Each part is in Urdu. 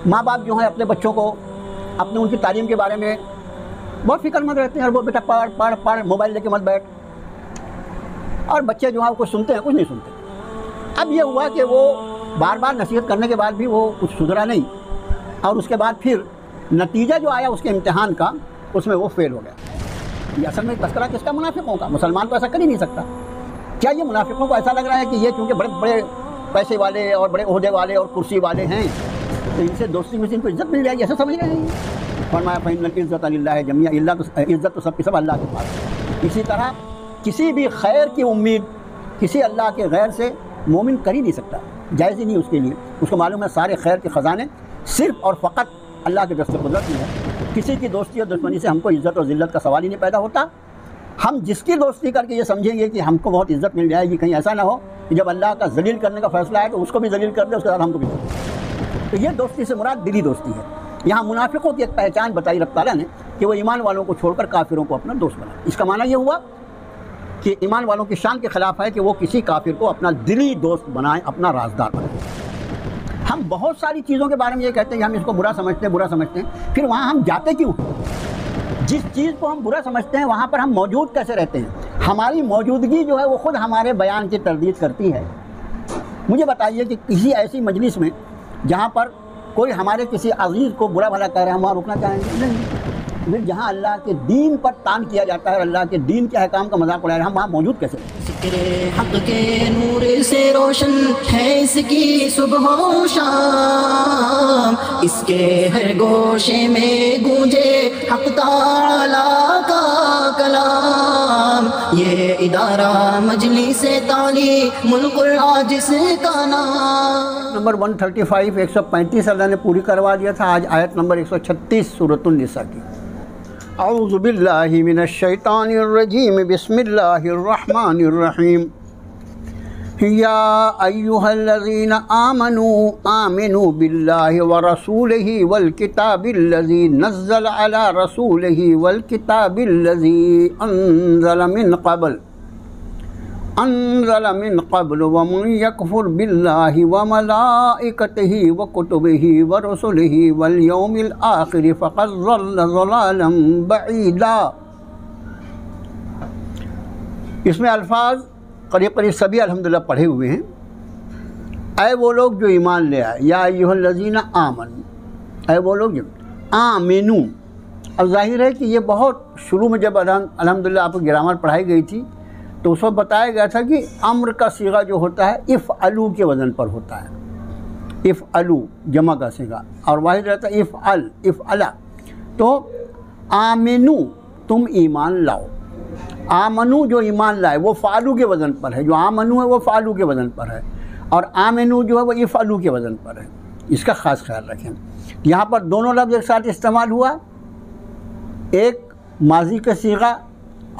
ماں باپ جو ہیں اپنے بچوں کو اپنے ان کی تعلیم کے بارے میں بہت فکر مند رہتے ہیں، اور وہ بیٹا پڑھ پڑھ پڑھ، موبائل لے کے مت بیٹھ، اور بچے جو ہیں کچھ سنتے ہیں کچھ نہیں سنتے۔ اب یہ ہوا کہ وہ بار بار نصیحت کرنے کے بعد بھی وہ کچھ سدھرا نہیں، اور اس کے بعد پھر نتیجہ جو آیا اس کے امتحان کا، اس میں وہ فیل ہو گیا۔ یہ اصل میں تذکرہ کس کا؟ منافقوں کا۔ مسلمان تو ایسا کر ہی نہیں سکتا۔ کیا یہ منافقوں کو ایسا لگ رہا ہے کہ یہ چونکہ بڑے بڑے پیسے والے اور بڑے عہدے والے اور کرسی والے ہیں تو ان سے دوستی میں سے ان کو عزت مل جائے گی، ایسا سمجھ رہے ہیں؟ فرمایا فَإِنَّ الْعِزَّةَ لِلَّهِ جَمِيعًا، عزت تو سب کی سب اللہ کے پاس ہے۔ اسی طرح کسی بھی خیر کی امید کسی اللہ کے غیر سے مومن کر ہی نہیں سکتا، جائز ہی نہیں اس کے لیے۔ اس کو معلوم ہے سارے خیر کے خزانے صرف اور فقط اللہ کے دست قدرت میں ہے۔ کسی کی دوستی اور دشمنی سے ہم کو عزت اور ذلت کا سوال ہی نہیں پیدا ہوتا۔ ہم جس کی دوستی کر کے یہ سمجھیں گے کہ ہم کو بہت عزت مل جائے گی، کہیں ایسا نہ ہو کہ جب اللہ کا ذلیل کرنے کا فیصلہ ہے تو اس کو بھی ذلیل کر دے، اس کے بعد ہم کو بھی ذلیل کر دے۔ تو یہ دوستی سے مراد دلی دوستی ہے۔ یہاں منافقوں کی ایک پہچان بتائی رب تعالیٰ نے کہ وہ ایمان والوں کو چھوڑ کر کافروں کو اپنا دوست بنا۔ اس کا معنی یہ ہوا کہ ایمان والوں کی شان کے خلاف ہے کہ وہ کسی کافر کو اپنا دلی دوست بنائیں، اپنا رازدار بنائیں۔ ہم بہت ساری چیزوں کے بارے میں یہ کہتے ہیں کہ ہم اس کو برا سمجھتے ہیں، پھر وہاں ہم جاتے کیوں ہیں؟ جس چیز کو ہم برا سمجھتے ہیں وہاں پر ہم موجود کیسے رہتے ہیں؟ ہماری موجودگی جو ہے وہ خود ہمارے بیان کی تردید کرتی ہے۔ مجھے بتائیے کہ کسی ایسی مجلس میں جہاں پر کوئی ہمارے کسی عزیز کو برا بھلا کہہ رہے ہیں، ہم وہاں رکنا چاہیں گے؟ نہیں۔ پھر جہاں اللہ کے دین پر تان کیا جاتا ہے اور اللہ کے دین کے احکام کا مذاق اڑایا، ہم وہاں موجود کیسے ہیں؟ ذکر حق کے نور سے روشن ہے اس کی صبح و شام، اس کے ہر گوشے میں گونجے حق تعالی کا کلام، یہ ادارہ مجلس تعلیم القرآن جس کا نام۔ نمبر 135 135 اللہ نے پوری کروا دیا تھا۔ آج آیت نمبر 136 سورۃ النساء کی۔ اعوذ باللہ من الشیطان الرجیم، بسم اللہ الرحمن الرحیم۔ یا ایہا الذین آمنوا باللہ ورسولہ والکتاب الذی نزل علی رسولہ والکتاب الذی انزل من قبل ومن یکفر باللہ وملائکتہ وکتبہ ورسلہ والیوم الآخر فقد ضل ضلالا بعیدا۔ اس میں الفاظ قریب سبھی الحمدللہ پڑھے ہوئے ہیں۔ اے وہ لوگ جو ایمان لے آئے، یا ایھا الذین آمنوا، اے وہ لوگ جو آمنو۔ اب ظاہر ہے کہ یہ بہت شروع میں جب الحمدللہ آپ کو گرامر پڑھائی گئی تھی تو اس وقت بتایا گیا تھا کہ امر کا صیغہ جو ہوتا ہے افعلوا کے وزن پر ہوتا ہے۔ افعلوا جمع کا صیغہ، اور واحد رہتا ہے افعلا۔ تو آمنو تم ایمان لاؤ، آمنو جو ایمان لائے وہ فعلو کے وزن پر ہے، جو آمنو ہے وہ فعلو کے وزن پر ہے، اور آمنو جو ہے وہ افعلو کے وزن پر ہے۔ اس کا خاص خیال رکھیں۔ یہاں پر دونوں لفظ ایک ساتھ استعمال ہوا، ایک ماضی کا صیغہ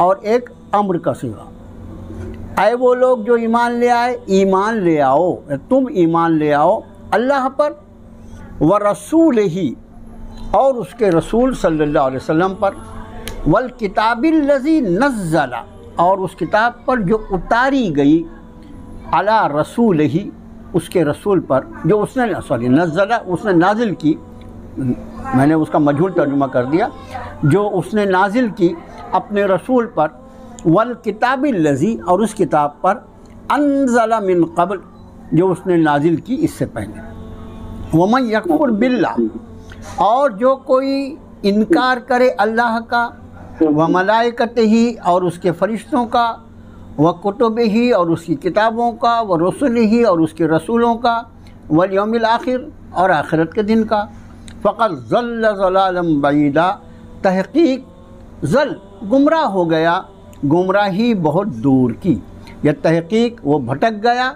اور ایک امر کا صیغہ۔ اے وہ لوگ جو ایمان لے آئے، ایمان لے آؤ، تم ایمان لے آؤ اللہ پر، ورسولہ اور اس کے رسول صلی اللہ علیہ وسلم پر، والکتاب الذی نزل اور اس کتاب پر جو اتاری گئی، علی رسولہ اس کے رسول پر، جو اس نے نزل اس نے نازل کی، میں نے اس کا مجہول ترجمہ کر دیا، جو اس نے نازل کی اپنے رسول پر، والکتاب الذی اور اس کتاب پر، انزل من قبل جو اس نے نازل کی اس سے پہلے، ومن یکفر باللہ اور جو کوئی انکار کرے اللہ کا، وملائکتہ اور اس کے فرشتوں کا، وکتبہ اور اس کی کتابوں کا، ورسلہ اور اس کے رسولوں کا، والیوم الآخر اور آخرت کے دن کا، فقد ضل ضلالا بعیدا تحقیق ضل گمراہ ہو گیا، گمراہی بہت دور کی، یا تحقیق وہ بھٹک گیا،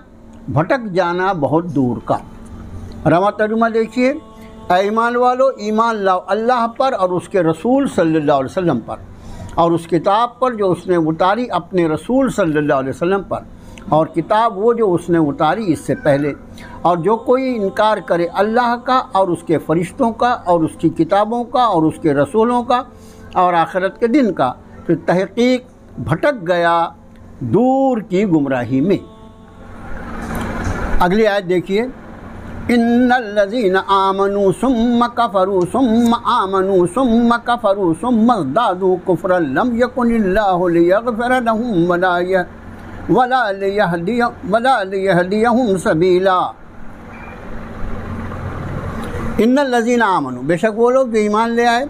بھٹک جانا بہت دور کا۔ رواں ترجمہ دیکھیے، اے ایمان والو ایمان لاؤ اللہ پر اور اس کے رسول صلی اللہ علیہ وسلم پر، اور اس کتاب پر جو اس نے اتاری اپنے رسول صلی اللہ علیہ وسلم پر، اور کتاب وہ جو اس نے اتاری اس سے پہلے، اور جو کوئی انکار کرے اللہ کا اور اس کے فرشتوں کا اور اس کی کتابوں کا اور اس کے رسولوں کا اور آخرت کے دن کا، پھر تحقیق بھٹک گیا دور کی گمراہی میں۔ اگلی آیت دیکھیے، ان الذین آمنوا ثم کفروا ثم آمنوا ثم کفروا ثم ازدادوا کفرا لم یکن اللہ لیغفر لهم ولا لیہدیہم سبیلا۔ ان الذین آمنوا، بے شک وہ لوگ جو ایمان لے آئے،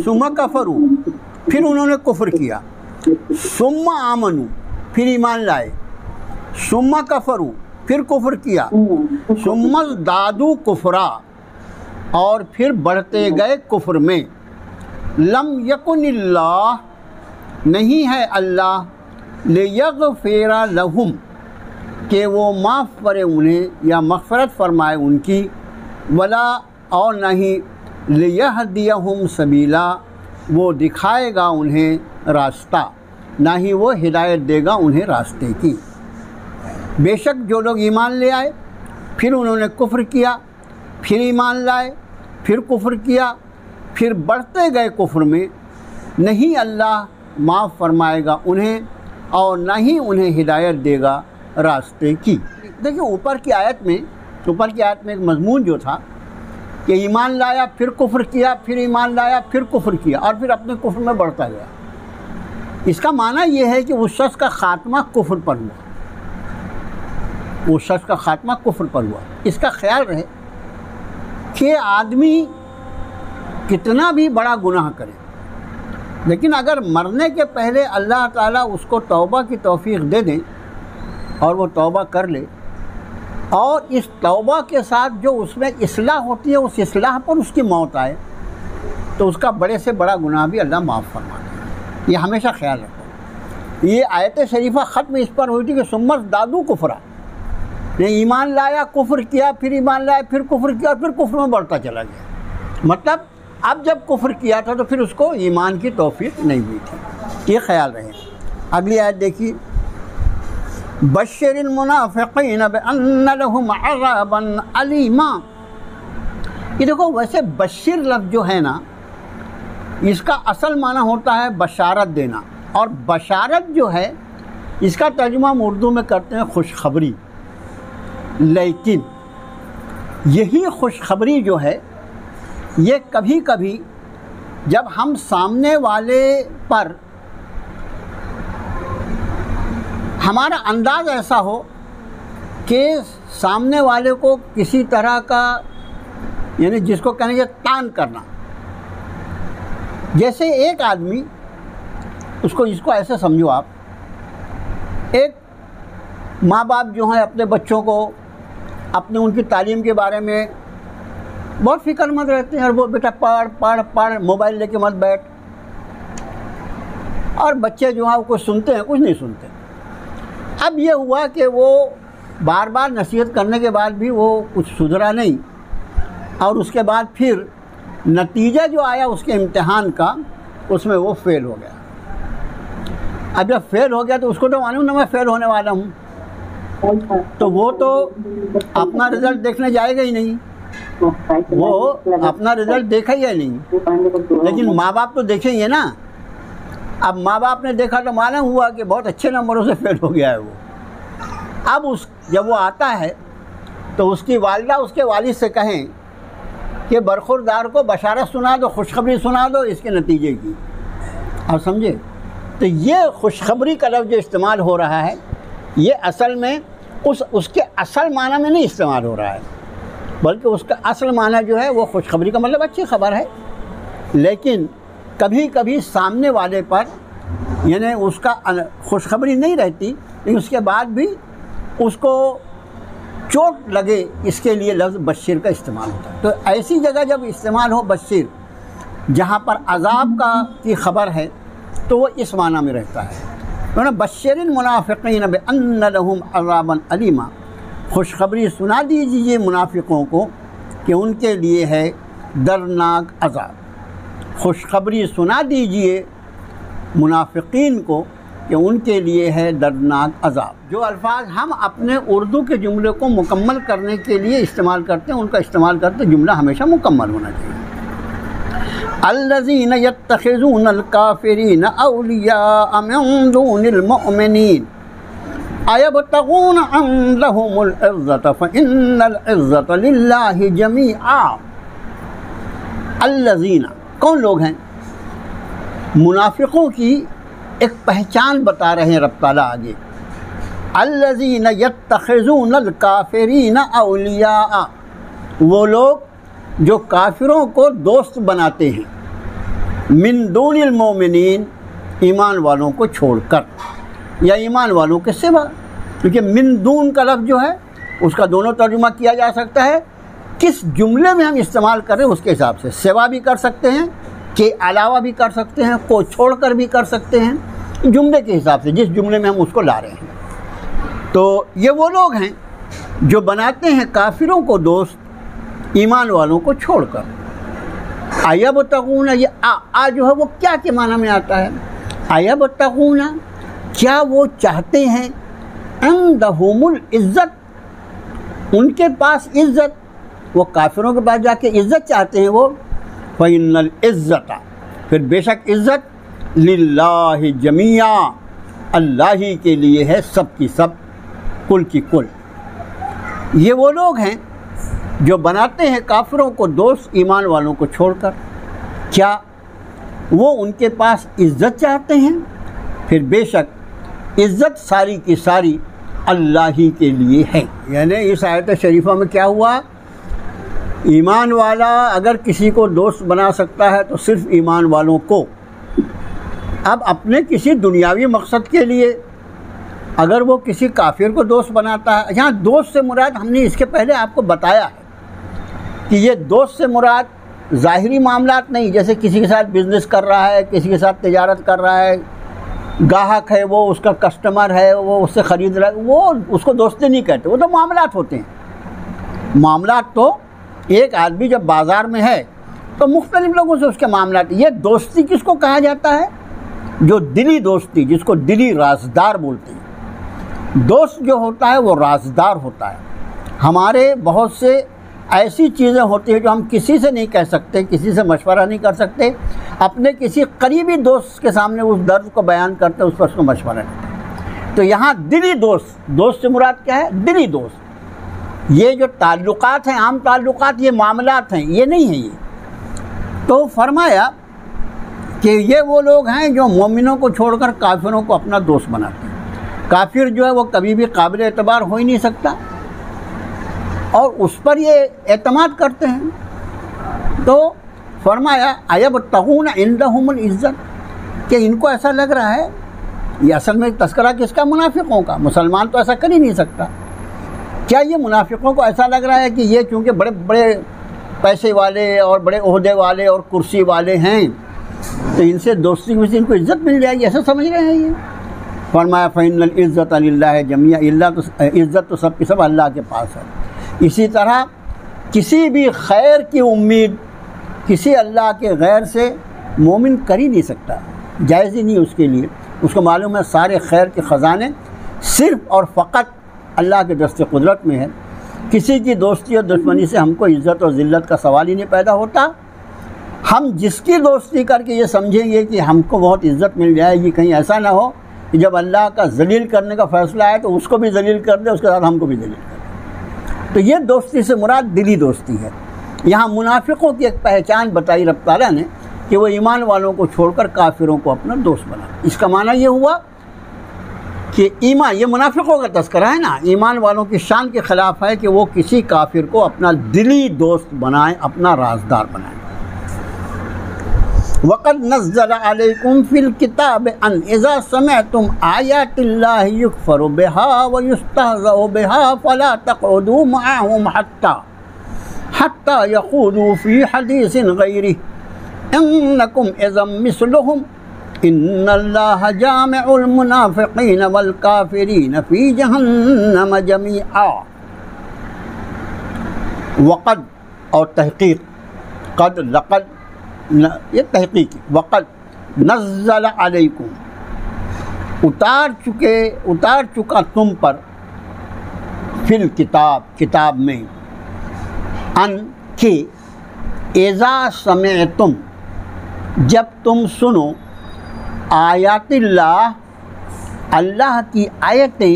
ثم کفروا پھر انہوں نے کفر کیا، ثم آمنوا پھر ایمان لائے، ثم کفروا پھر کفر کیا، ثم ازدادوا کفرا اور پھر بڑھتے گئے کفر میں، لم یکن اللہ نہیں ہے اللہ لیغفر لہم کہ وہ معاف کرے انہیں یا مغفرت فرمائے ان کی، ولا اور نہیں لیہدیہم سبیلا وہ دکھائے گا انہیں راستہ، نہ ہی وہ ہدایت دے گا انہیں راستے کی۔ بے شک جو لوگ ایمان لے آئے پھر انہوں نے کفر کیا، پھر ایمان لائے، پھر کفر کیا، پھر بڑھتے گئے کفر میں، نہیں اللہ معاف فرمائے گا انہیں اور نہ ہی انہیں ہدایت دے گا راستے کی۔ دیکھیں اوپر کی آیت میں ایک مضمون جو تھا کہ ایمان لایا پھر کفر کیا، پھر ایمان لایا پھر کفر کیا اور پھر اپنے کفر میں بڑھتا گیا، اس کا معنی یہ ہے کہ اس شخص کا خاتمہ کفر پر ہوا، اس کا خیال رہے کہ آدمی کتنا بھی بڑا گناہ کرے لیکن اگر مرنے کے پہلے اللہ تعالیٰ اس کو توبہ کی توفیق دے دیں اور وہ توبہ کر لے اور اس توبہ کے ساتھ جو اس میں اصلاح ہوتی ہے اس اصلاح پر اس کی موت آئے تو اس کا بڑے سے بڑا گناہ بھی اللہ معاف فرما دے۔ یہ ہمیشہ خیال رکھو۔ یہ آیت شریفہ ختم اس پر ہوئی تھی کہ ثم ازدادوا کفرا، نے ایمان لایا کفر کیا، پھر ایمان لایا پھر کفر کیا اور پھر کفر میں بڑھتا چلا گیا، مطلب اب جب کفر کیا تھا تو پھر اس کو ایمان کی توفیق نہیں ہوئی تھی، یہ خیال رہے۔ اگلی آیت دیکھیے، بشر المنافقین بان لهم عذابا علیما۔ یہ دیکھو ویسے بشر لفظ جو ہے نا اس کا اصل معنی ہوتا ہے بشارت دینا، اور بشارت جو ہے اس کا ترجمہ ہم اردو میں کرتے ہیں خوشخبری، لیکن یہی خوشخبری جو ہے یہ کبھی کبھی جب ہم سامنے والے پر ہمارا انداز ایسا ہو کہ سامنے والے کو کسی طرح کا یعنی جس کو کہنے کے تان کرنا، جیسے ایک آدمی اس کو ایسے سمجھو آپ، ایک ماں باپ جو ہیں اپنے بچوں کو اپنے ان کی تعلیم کے بارے میں بہت فکر مند رہتے ہیں اور وہ بیٹا پڑھ موبائل لے کے مت بیٹھ، اور بچے جو ہیں وہ کچھ سنتے ہیں کچھ نہیں سنتے۔ اب یہ ہوا کہ وہ بار بار نصیحت کرنے کے بعد بھی وہ کچھ سدھرا نہیں اور اس کے بعد پھر نتیجہ جو آیا اس کے امتحان کا اس میں وہ فیل ہو گیا۔ اب جب فیل ہو گیا تو اس کو تو معلوم نہ میں فیل ہونے والا ہوں، تو وہ تو اپنا رزلٹ دیکھنے جائے گا ہی نہیں، وہ اپنا رزلٹ دیکھا ہی ہے نہیں، لیکن ماں باپ تو دیکھیں گے نا۔ اب ماں باپ نے دیکھا تو معلوم ہوا کہ بہت اچھے نمبروں سے فیل ہو گیا ہے وہ۔ اب جب وہ آتا ہے تو اس کی والدہ اس کے والد سے کہیں کہ برخوردار کو بشارت سنا دو، خوشخبری سنا دو اس کے نتیجے کی، آپ سمجھے؟ تو یہ خوشخبری کا لفظ جو استعمال ہو رہا ہے یہ اصل میں اس کے اصل معنی میں نہیں استعمال ہو رہا ہے، بلکہ اس کا اصل معنی جو ہے وہ خوشخبری کا مطلب اچھی خبر ہے، لیکن کبھی کبھی سامنے والے پر یعنی اس کا خوشخبری نہیں رہتی لیکن اس کے بعد بھی اس کو چوٹ لگے، اس کے لیے لفظ بشیر کا استعمال ہوتا ہے۔ تو ایسی جگہ جب استعمال ہو بشیر جہاں پر عذاب کی خبر ہے تو وہ اس معنی میں رہتا ہے۔ بشر المنافقین بان لهم عذابا علیما، خوشخبری سنا دیجیے منافقوں کو کہ ان کے لیے ہے دردناک عذاب، خوشخبری سنا دیجیے منافقین کو کہ ان کے لیے ہے دردناک عذاب۔ جو الفاظ ہم اپنے اردو کے جملے کو مکمل کرنے کے لیے استعمال کرتے ہیں ان کا استعمال کرتے جملہ ہمیشہ مکمل ہونا چاہیے۔ الذین یتخذون الکافرین اولیاء من دون المؤمنین، أَيَبْتَغُونَ عِندَهُمُ الْعِزَّةَ فَإِنَّ الْعِزَّةَ لِلَّهِ جَمِيعًا۔ الذین، کون لوگ ہیں؟ منافقوں کی ایک پہچان بتا رہے ہیں رب تعالیٰ آگے، الذین یتخذون الکافرین اولیاء، وہ لوگ جو کافروں کو دوست بناتے ہیں، من دون المومنین، ایمان والوں کو چھوڑ کر یا ایمان والوں کے سوا، کیونکہ من دون کا لفظ جو ہے اس کا دونوں ترجمہ کیا جا سکتا ہے، کس جملے میں ہم استعمال کر رہے ہیں اس کے حساب سے، سوا بھی کر سکتے ہیں، کے علاوہ بھی کر سکتے ہیں، کو چھوڑ کر بھی کر سکتے ہیں، جملے کے حساب سے جس جملے میں ہم اس کو لا رہے ہیں۔ تو یہ وہ لوگ ہیں جو بناتے ہیں کافروں کو دوست ایمان والوں کو چھوڑ کر۔ ایبتغون، یہ آ جو ہے وہ کیا کے معنی میں آتا ہے؟ ایبتغون، کیا وہ چاہتے ہیں، عندہم العزت، ان کے پاس عزت، وہ کافروں کے پاس جا کے عزت چاہتے ہیں وہ، فَإِنَّ الْعِزَّةَ، پھر بے شک عزت، للہ جمیعا، اللہ ہی کے لیے ہے، سب کی سب، کل کی کل۔ یہ وہ لوگ ہیں جو بناتے ہیں کافروں کو دوست ایمان والوں کو چھوڑ کر، کیا وہ ان کے پاس عزت چاہتے ہیں؟ پھر بے شک عزت ساری کی ساری اللہ ہی کے لیے ہے۔ یعنی اس آیت شریفہ میں کیا ہوا؟ ایمان والا اگر کسی کو دوست بنا سکتا ہے تو صرف ایمان والوں کو۔ اب اپنے کسی دنیاوی مقصد کے لیے اگر وہ کسی کافر کو دوست بناتا ہے، یہاں دوست سے مراد ہم نے اس کے پہلے آپ کو بتایا ہے کہ یہ دوست سے مراد ظاہری معاملات نہیں، جیسے کسی کے ساتھ بزنس کر رہا ہے، کسی کے ساتھ تجارت کر رہا ہے، گاہک ہے وہ، اس کا کسٹمر ہے، وہ اس سے خرید رہا ہے، وہ اس کو دوستی نہیں کہتے، وہ تو معاملات ہوتے ہیں۔ معاملات تو ایک آدمی جب بازار میں ہے تو مختلف لوگوں سے اس کے معاملات، یہ دوستی کس کو کہا جاتا ہے؟ جو دلی دوستی، جس کو دلی رازدار بولتے ہیں۔ دوست جو ہوتا ہے وہ رازدار ہوتا ہے۔ ہمارے بہت سے ایسی چیزیں ہوتی ہیں جو ہم کسی سے نہیں کہہ سکتے، کسی سے مشورہ نہیں کر سکتے، اپنے کسی قریبی دوست کے سامنے اس درد کو بیان کرتے، اس پر اس کو مشورہ دیتے۔ تو یہاں دلی دوست، دوست سے مراد کیا ہے؟ دلی دوست۔ یہ جو تعلقات ہیں، عام تعلقات، یہ معاملات ہیں، یہ نہیں ہیں یہ۔ تو فرمایا کہ یہ وہ لوگ ہیں جو مومنوں کو چھوڑ کر کافروں کو اپنا دوست بناتے ہیں۔ کافر جو ہے وہ کبھی بھی قابل اعتبار ہو ہی نہیں سکتا، اور اس پر یہ اعتماد کرتے ہیں۔ تو فرمایا ایبتغون عندہم العزت، کہ ان کو ایسا لگ رہا ہے، یہ اصل میں تذکرہ کس کا؟ منافقوں کا۔ مسلمان تو ایسا کر ہی نہیں سکتا۔ کیا یہ منافقوں کو ایسا لگ رہا ہے کہ یہ چونکہ بڑے بڑے پیسے والے اور بڑے عہدے والے اور کرسی والے ہیں تو ان سے دوستی کی وجہ سے ان کو عزت مل جائے گی، ایسا سمجھ رہے ہیں یہ؟ فرمایا فَإِنَّ الْعِزَّةَ لِلَّهِ جَمِيعًا، عزت تو سب کی سب اللہ کے پاس ہے۔ اسی طرح کسی بھی خیر کی امید کسی اللہ کے غیر سے مومن کر ہی نہیں سکتا، جائز ہی نہیں اس کے لیے۔ اس کو معلوم ہے سارے خیر کے خزانے صرف اور فقط اللہ کے دست قدرت میں ہے۔ کسی کی دوستی اور دشمنی سے ہم کو عزت اور ذلت کا سوال ہی نہیں پیدا ہوتا۔ ہم جس کی دوستی کر کے یہ سمجھیں گے کہ ہم کو بہت عزت مل جائے گی، کہیں ایسا نہ ہو کہ جب اللہ کا ذلیل کرنے کا فیصلہ آئے تو اس کو بھی ذلیل کر دے، اس کے ساتھ ہم کو بھی ذلیل کر دے۔ تو یہ دوستی سے مراد دلی دوستی ہے۔ یہاں منافقوں کی ایک پہچان بتائی رب تعالیٰ نے کہ وہ ایمان والوں کو چھوڑ کر کافروں کو اپنا دوست بنا۔ اس کا معنی یہ ہوا کہ ایمان، یہ منافقوں کا تذکرہ ہے نا، ایمان والوں کی شان کے خلاف ہے کہ وہ کسی کافر کو اپنا دلی دوست بنائیں، اپنا رازدار بنائیں۔ وَقَدْ نَزَّلَ عَلَيْكُمْ فِي الْكِتَابِ أَنْ إِذَا سَمِعْتُمْ آيَاتِ اللَّهِ يُكْفَرُ بِهَا وَيُسْتَهْزَأُ بِهَا فَلَا تَقْعُدُوا مَعَهُمْ حَتَّى يَخُوضُوا فِي حَدِيثٍ غَيْرِهِ إِنَّكُمْ إِذًا مِثْلُهُمْ إِنَّ اللَّهَ جَامِعُ الْمُنَافِقِينَ وَالْكَافِرِينَ فِي جَهَنَّمَ جَمِيعًا۔ وقد اور تحقیق، قد لقد یہ تحقیق، وقد نزل علیکم، اتار چکا تم پر، فی الکتاب، کتاب میں، ان کہ اذا سمعتم، جب تم سنو، آیات اللہ، اللہ کی آیتیں،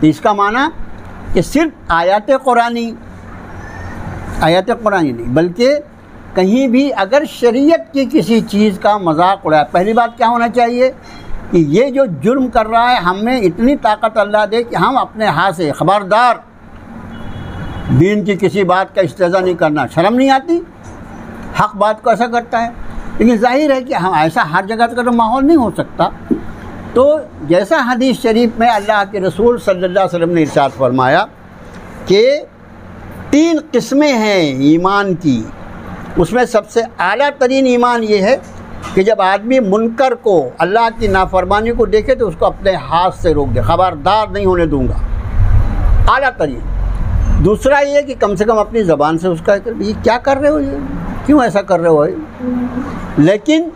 تو اس کا معنی کہ صرف آیات قرآنی نہیں بلکہ کہیں بھی اگر شریعت کی کسی چیز کا مذاق اڑایا، پہلی بات کیا ہونا چاہیے کہ یہ جو جرم کر رہا ہے ہمیں اتنی طاقت اللہ دے کہ ہم اپنے ہاتھ سے خبردار دین کی کسی بات کا استہزاء نہیں کرنا. شرم نہیں آتی؟ حق بات کو ایسا کرتا ہے. لیکن ظاہر ہے کہ ہم ایسا ہر جگہ کا تو ماحول نہیں ہو سکتا. تو جیسا حدیث شریف میں اللہ کے رسول صلی اللہ علیہ وسلم نے ارشاد فرمایا کہ 3 قسمیں ہیں ایمان کی، اس میں سب سے اعلیٰ ترین ایمان یہ ہے کہ جب آدمی منکر کو، اللہ کی نافرمانی کو دیکھے تو اس کو اپنے ہاتھ سے روک دے، خبردار نہیں ہونے دوں گا، اعلیٰ ترین. دوسرا یہ کہ کم سے کم اپنی زبان سے اس کا یہ کیا کر رہے ہو، یہ کیوں ایسا کر رہے ہو. لیکن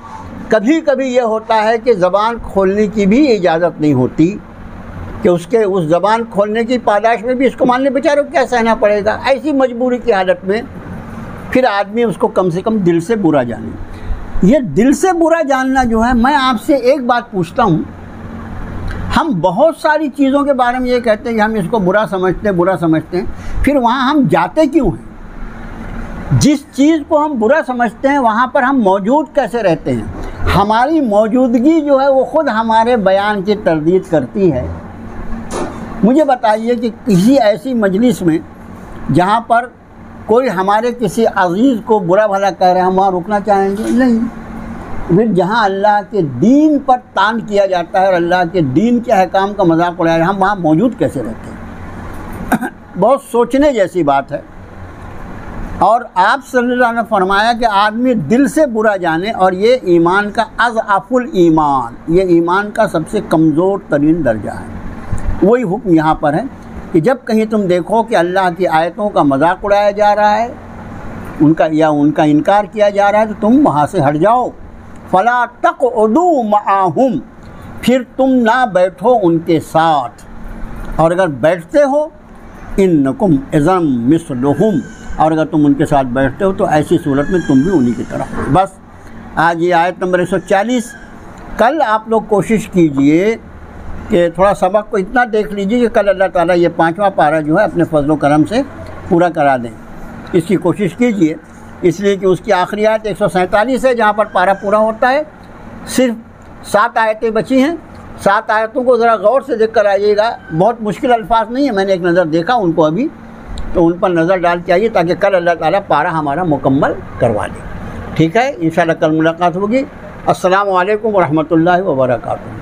کبھی کبھی یہ ہوتا ہے کہ زبان کھولنے کی بھی اجازت نہیں ہوتی کہ اس زبان کھولنے کی پاداش میں بھی اس کو ماننے بیچاروں کو کیا سہنا پڑے گا. ایسی مجبوری کی حالت میں پھر آدمی اس کو کم سے کم دل سے برا جانے. یہ دل سے برا جاننا جو ہے، میں آپ سے ایک بات پوچھتا ہوں، ہم بہت ساری چیزوں کے بارے میں یہ کہتے ہیں کہ ہم اس کو برا سمجھتے ہیں، پھر وہاں ہم جاتے کیوں ہیں؟ جس چیز کو ہم برا سمجھتے ہیں وہاں پر ہم موجود کیسے رہتے ہیں؟ ہماری موجودگی جو ہے وہ خود ہمارے بیان کی تردید کرتی ہے. مجھے بتائیے کہ کسی ایسی مجلس میں جہاں پر کوئی ہمارے کسی عزیز کو برا بھلا کہہ رہے ہیں، ہم وہاں رکنا چاہیں گے؟ نہیں. پھر جہاں اللہ کے دین پر تان کیا جاتا ہے اور اللہ کے دین کے احکام کا مذاق اڑایا جاتا ہے، ہم وہاں موجود کیسے رہتے ہیں؟ بہت سوچنے جیسی بات ہے. اور آپ صلی اللہ علیہ وسلم نے فرمایا کہ آدمی دل سے برا جانے، اور یہ ایمان کا اضعف الایمان، یہ ایمان کا سب سے کمزور ترین درجہ ہے. وہی حکم یہاں پر ہے کہ جب کہیں تم دیکھو کہ اللہ کی آیتوں کا مذاق اڑایا جا رہا ہے، ان کا انکار کیا جا رہا ہے، تو تم وہاں سے ہٹ جاؤ. فلا تقعدوا معهم، پھر تم نہ بیٹھو ان کے ساتھ، اور اگر بیٹھتے ہو انکم اذا مثلهم، اور اگر تم ان کے ساتھ بیٹھتے ہو تو ایسی صورت میں تم بھی انہی کی طرح ہو. بس آج یہ آیت نمبر 140. کل آپ لوگ کوشش کیجئے کہ تھوڑا سبق کو اتنا دیکھ لیجئے کہ کل اللہ تعالیٰ یہ 5واں پارہ جو ہے اپنے فضل و کرم سے پورا کرا دیں. اس کی کوشش کیجئے، اس لیے کہ اس کی آخری آیت 147 ہے جہاں پر پارہ پورا ہوتا ہے. صرف 7 آیتیں بچی ہیں. 7 آیتوں کو ذرا غور سے دیکھ کر آئیے گا. بہت مشکل الفاظ نہیں ہیں، میں نے ایک نظر دیکھا ان کو ابھی، تو ان پر نظر ڈال کے آئیے تاکہ کل اللہ تعالیٰ پارہ ہمارا مکمل کروا دے. ٹھیک ہے، انشاءاللہ کل ملاقات ہوگی. السلام علیکم ورحمۃ اللہ وبرکاتہ.